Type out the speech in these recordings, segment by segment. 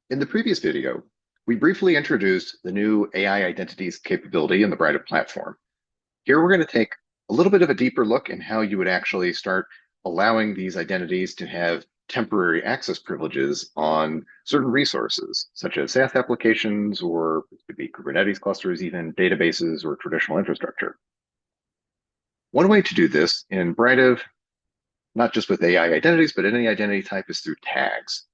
In the previous video, we briefly introduced the new AI Identities capability in the Britive platform. Here we're going to take a little bit of a deeper look in how you would actually start allowing these identities to have temporary access privileges on certain resources, such as SaaS applications, or it could be Kubernetes clusters, even databases or traditional infrastructure. One way to do this in Britive, not just with AI identities, but any identity type, is through tags.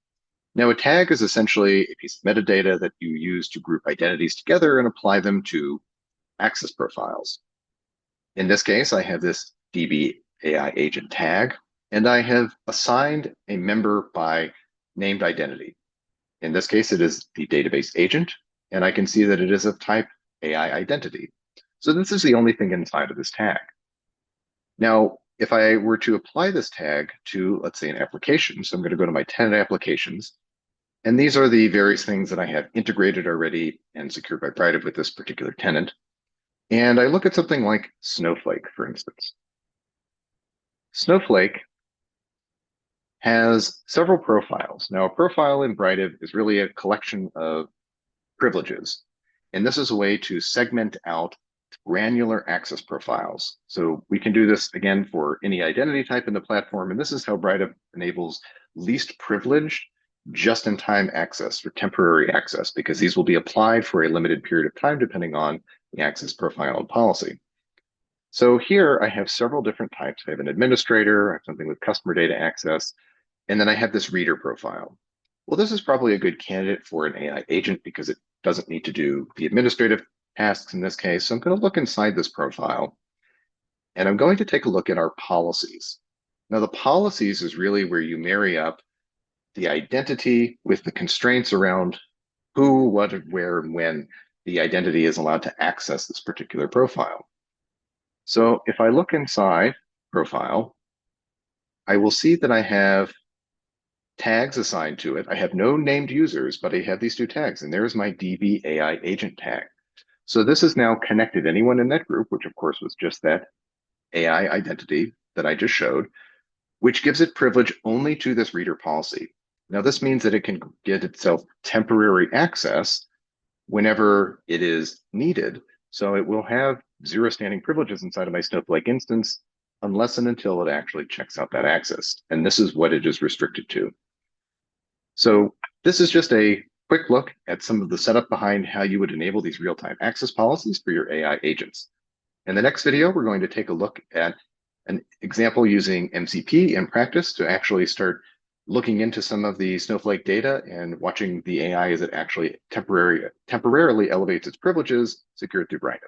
Now, a tag is essentially a piece of metadata that you use to group identities together and apply them to access profiles. In this case, I have this DB AI agent tag, and I have assigned a member by named identity. In this case, it is the database agent, and I can see that it is of type AI identity. So this is the only thing inside of this tag. Now, if I were to apply this tag to, let's say, an application, so I'm going to go to my tenant applications, and these are the various things that I have integrated already and secured by Britive with this particular tenant. And I look at something like Snowflake, for instance. Snowflake has several profiles. Now, a profile in Britive is really a collection of privileges. And this is a way to segment out granular access profiles. So we can do this again for any identity type in the platform. And this is how Britive enables least privileged just-in-time access or temporary access, because these will be applied for a limited period of time depending on the access profile and policy. So here I have several different types. I have an administrator, I have something with customer data access, and then I have this reader profile. Well, this is probably a good candidate for an AI agent because it doesn't need to do the administrative tasks in this case. So I'm going to look inside this profile, and I'm going to take a look at our policies. Now, the policies is really where you marry up the identity with the constraints around who, what, where, and when the identity is allowed to access this particular profile. So if I look inside profile, I will see that I have tags assigned to it. I have no named users, but I have these two tags, and there's my DB AI agent tag. So this is now connected anyone in that group, which of course was just that AI identity that I just showed, which gives it privilege only to this reader policy. Now, this means that it can get itself temporary access whenever it is needed. So it will have zero standing privileges inside of my Snowflake instance unless and until it actually checks out that access. And this is what it is restricted to. So this is just a quick look at some of the setup behind how you would enable these real-time access policies for your AI agents. In the next video, we're going to take a look at an example using MCP in practice to actually start looking into some of the Snowflake data and watching the AI as it actually temporarily elevates its privileges secured through Britive.